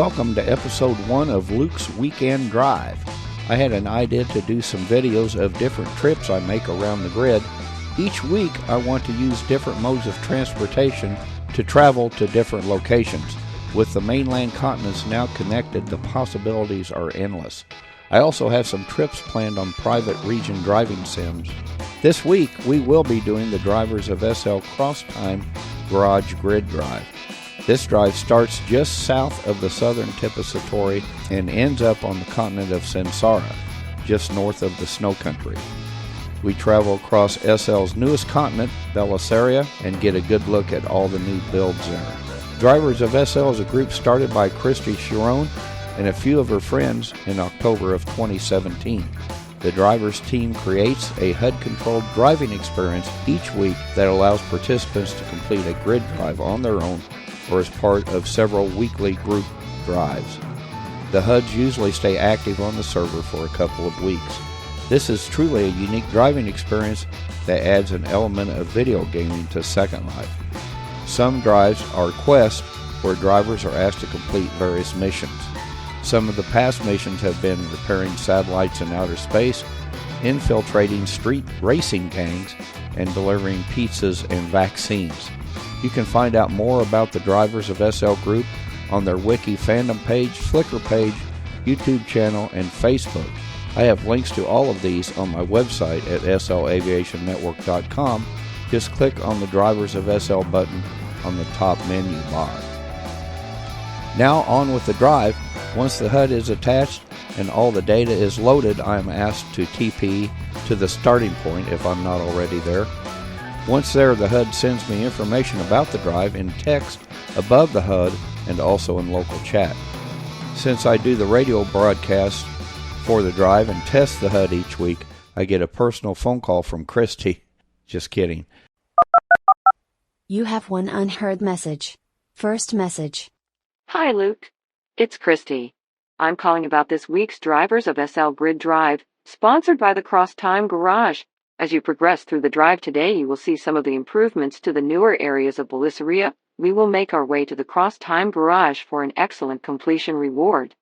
welcome to episode 1 of Luke's Weekend Drive. I had an idea to do some videos of different trips I make around the grid. Each week I want to use different modes of transportation to travel to different locations. With the mainland continents now connected, the possibilities are endless. I also have some trips planned on private region driving sims. This week we will be doing the Drivers of SL Crosstime Garage Grid Drive. This drive starts just south of the southern tip of Satori and ends up on the continent of Samsara, just north of the snow country. We travel across SL's newest continent, Bellisseria, and get a good look at all the new builds there. Drivers of SL is a group started by Christy Chiron and a few of her friends in October of 2017. The drivers team creates a HUD-controlled driving experience each week that allows participants to complete a grid drive on their own or as part of several weekly group drives. The HUDs usually stay active on the server for a couple of weeks. This is truly a unique driving experience that adds an element of video gaming to Second Life. Some drives are quests where drivers are asked to complete various missions. Some of the past missions have been repairing satellites in outer space, infiltrating street racing gangs, and delivering pizzas and vaccines. You can find out more about the Drivers of SL group on their Wiki fandom page, Flickr page, YouTube channel, and Facebook. I have links to all of these on my website at slaviationnetwork.com. Just click on the Drivers of SL button on the top menu bar. Now on with the drive. Once the HUD is attached and all the data is loaded, I am asked to TP to the starting point if I'm not already there. Once there, the HUD sends me information about the drive in text above the HUD and also in local chat. Since I do the radio broadcast for the drive and test the HUD each week, I get a personal phone call from Christy. Just kidding. You have one unheard message. First message. Hi, Luke. It's Christy. I'm calling about this week's Drivers of SL Grid Drive, sponsored by the Crosstime Garage. As you progress through the drive today, you will see some of the improvements to the newer areas of Bellisseria. We will make our way to the Crosstime Garage for an excellent completion reward.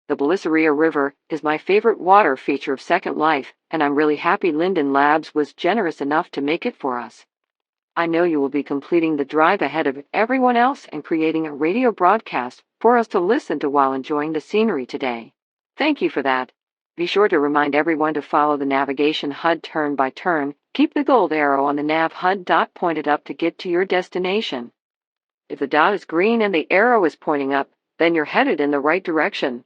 The Bellisseria River is my favorite water feature of Second Life, and I'm really happy Linden Labs was generous enough to make it for us. I know you will be completing the drive ahead of everyone else and creating a radio broadcast for us to listen to while enjoying the scenery today. Thank you for that. Be sure to remind everyone to follow the navigation HUD turn by turn. Keep the gold arrow on the nav HUD dot pointed up to get to your destination. If the dot is green and the arrow is pointing up, then you're headed in the right direction.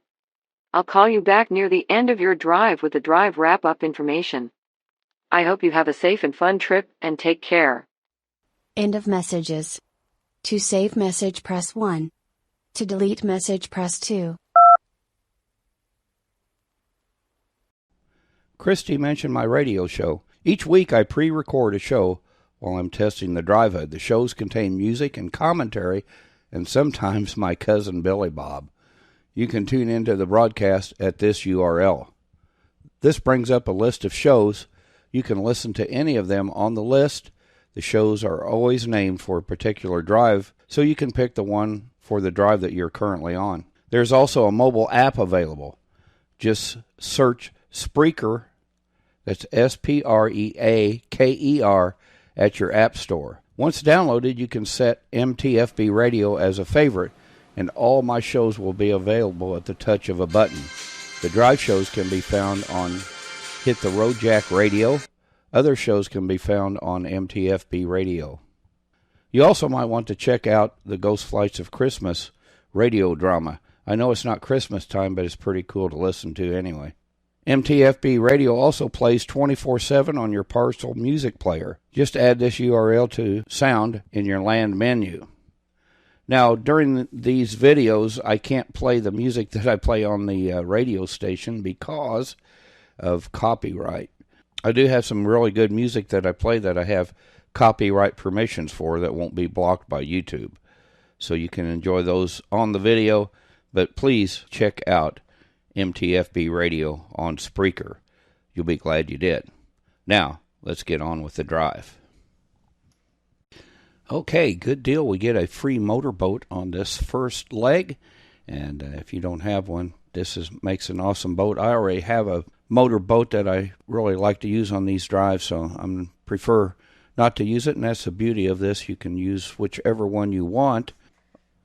I'll call you back near the end of your drive with the drive wrap-up information. I hope you have a safe and fun trip, and take care. End of messages. To save message, press 1. To delete message, press 2. Christy mentioned my radio show. Each week I pre-record a show while I'm testing the drive HUD. The shows contain music and commentary, and sometimes my cousin Billy Bob. You can tune into the broadcast at this URL. This brings up a list of shows. You can listen to any of them on the list. The shows are always named for a particular drive, so you can pick the one for the drive that you're currently on. There's also a mobile app available. Just search Spreaker, that's Spreaker, at your app store. Once downloaded, you can set MTFB Radio as a favorite, and all my shows will be available at the touch of a button. The drive shows can be found on Hit the Road Jack Radio. Other shows can be found on MTFB Radio. You also might want to check out the Ghost Flights of Christmas radio drama. I know it's not Christmas time, but it's pretty cool to listen to anyway. MTFB Radio also plays 24/7 on your Parcel music player. Just add this URL to Sound in your land menu. Now, during these videos, I can't play the music that I play on the radio station because of copyright. I do have some really good music that I play that I have copyright permissions for that won't be blocked by YouTube. So you can enjoy those on the video, but please check out MTFB Radio on Spreaker. You'll be glad you did. Now, let's get on with the drive. Okay, good deal. We get a free motorboat on this first leg, And if you don't have one, makes an awesome boat. I already have a motor boat that I really like to use on these drives, so I prefer not to use it, and that's the beauty of this. You can use whichever one you want.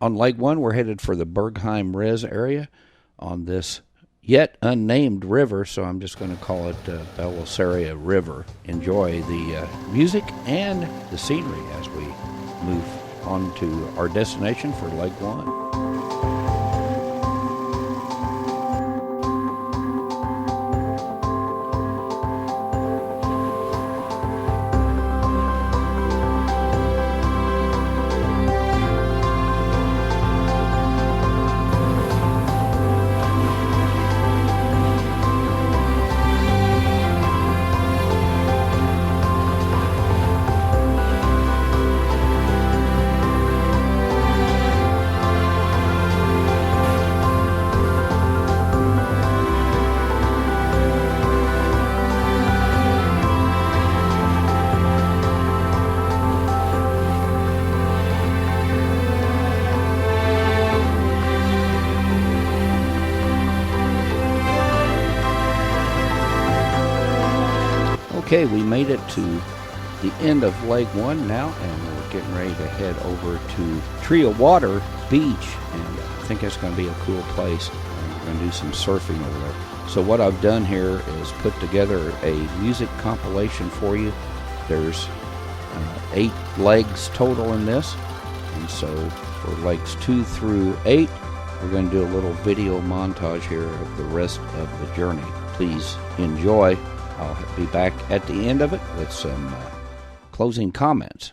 On Leg 1, we're headed for the Bergheim Res area on this yet unnamed river, so I'm just going to call it Bellisseria River. Enjoy the music and the scenery as we move on to our destination for Leg 1. Okay, we made it to the end of Leg 1 now, and we're getting ready to head over to Tree of Water Beach, and I think that's going to be a cool place. We're going to do some surfing over there. So what I've done here is put together a music compilation for you. There's 8 legs total in this, and so for legs 2 through 8, we're going to do a little video montage here of the rest of the journey. Please enjoy. I'll be back at the end of it with some closing comments.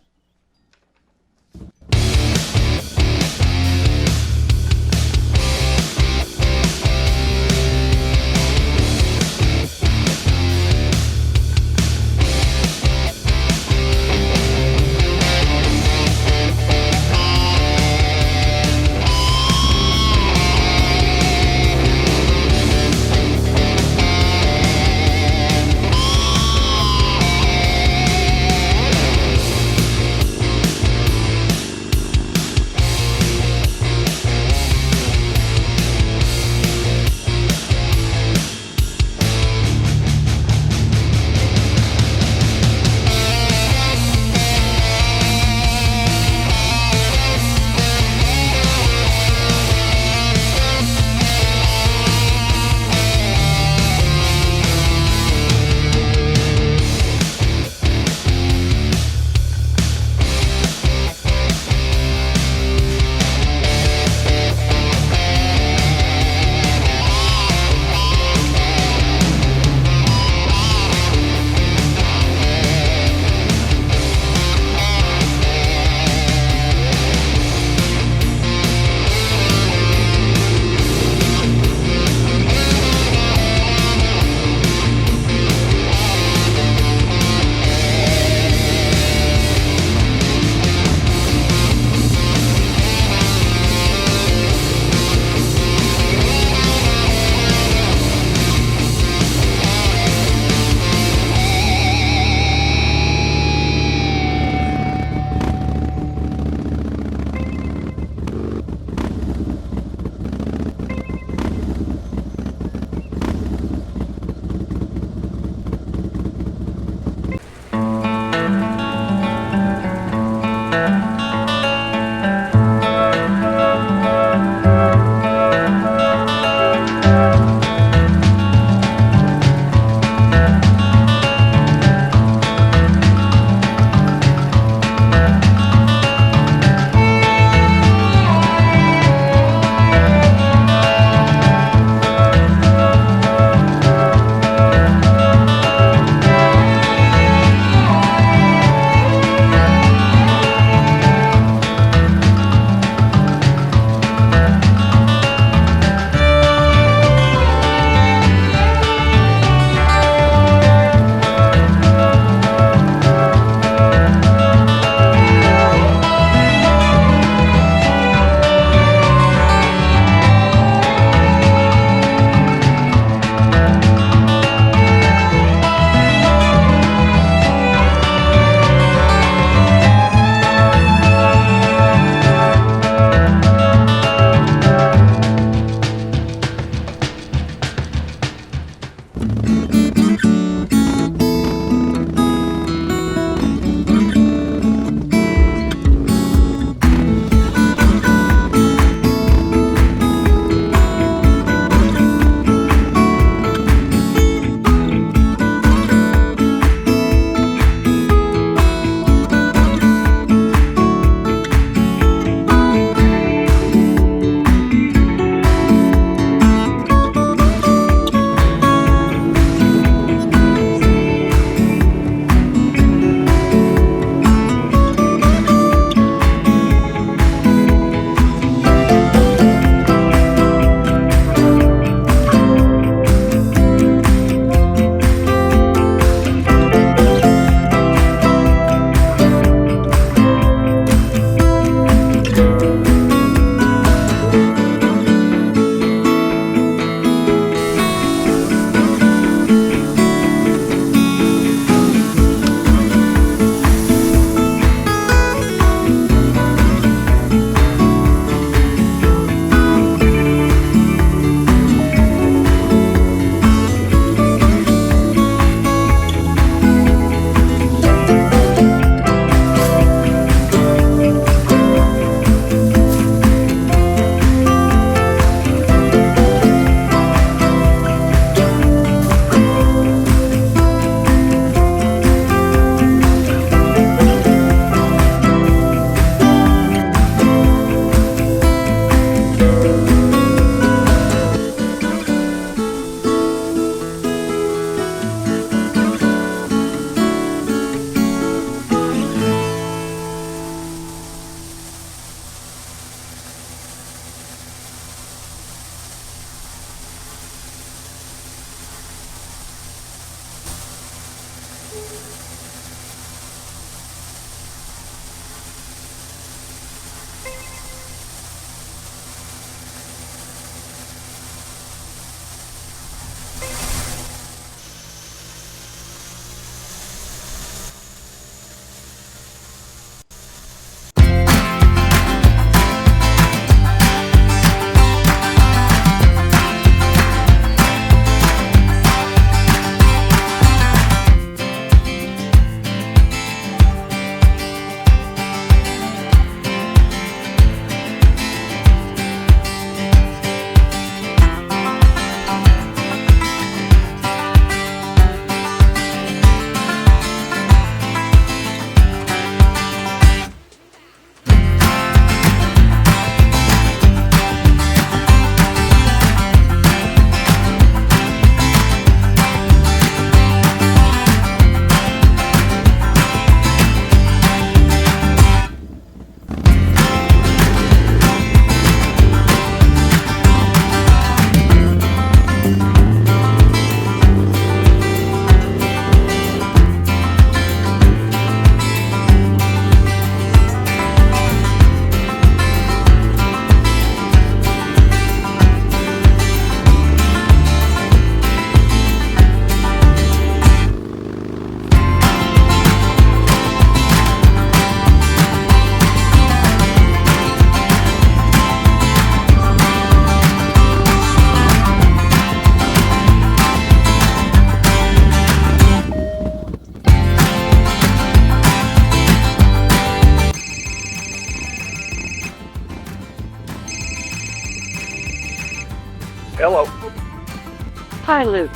Hi, Luke.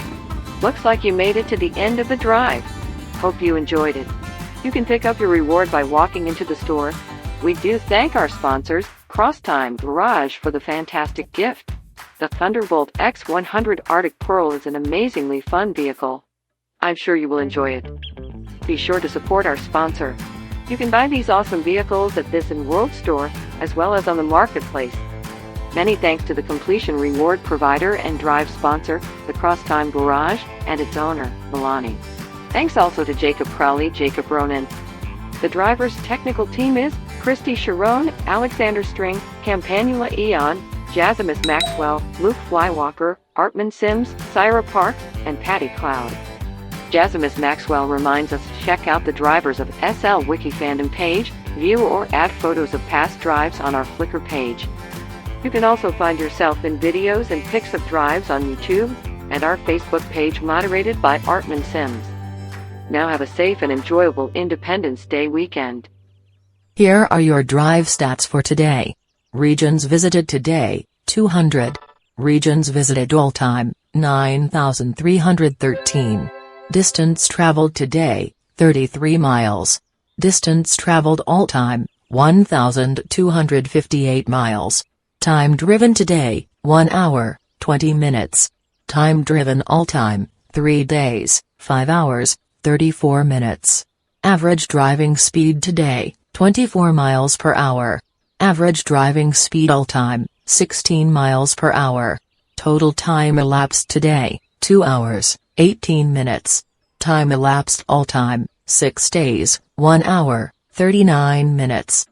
Looks like you made it to the end of the drive. Hope you enjoyed it. You can pick up your reward by walking into the store. We do thank our sponsors, Crosstime Garage, for the fantastic gift. The Thunderbolt X100 Arctic Pearl is an amazingly fun vehicle. I'm sure you will enjoy it. Be sure to support our sponsor. You can buy these awesome vehicles at this and World Store, as well as on the marketplace. Many thanks to the completion reward provider and drive sponsor, the Crosstime Garage, and its owner, Milani. Thanks also to Jacob Crowley, Jacob Ronan. The driver's technical team is Christy Sharon, Alexander String, Campanula Eon, Jasimus Maxwell, Luke Flywalker, Artman Sims, Syra Park, and Patty Cloud. Jasimus Maxwell reminds us to check out the drivers of SL Wiki fandom page, view or add photos of past drives on our Flickr page. You can also find yourself in videos and pics of drives on YouTube and our Facebook page moderated by Artman Sims. Now have a safe and enjoyable Independence Day weekend. Here are your drive stats for today. Regions visited today, 200. Regions visited all time, 9,313. Distance traveled today, 33 miles. Distance traveled all time, 1,258 miles. Time driven today, 1 hour, 20 minutes. Time driven all time, 3 days, 5 hours, 34 minutes. Average driving speed today, 24 miles per hour. Average driving speed all time, 16 miles per hour. Total time elapsed today, 2 hours, 18 minutes. Time elapsed all time, 6 days, 1 hour, 39 minutes.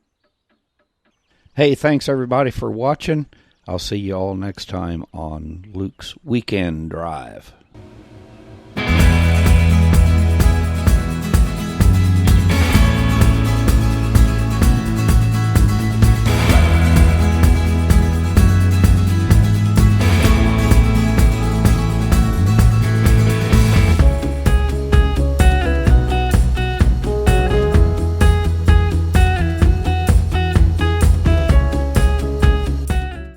Hey, thanks everybody for watching. I'll see you all next time on Luke's Weekend Drive.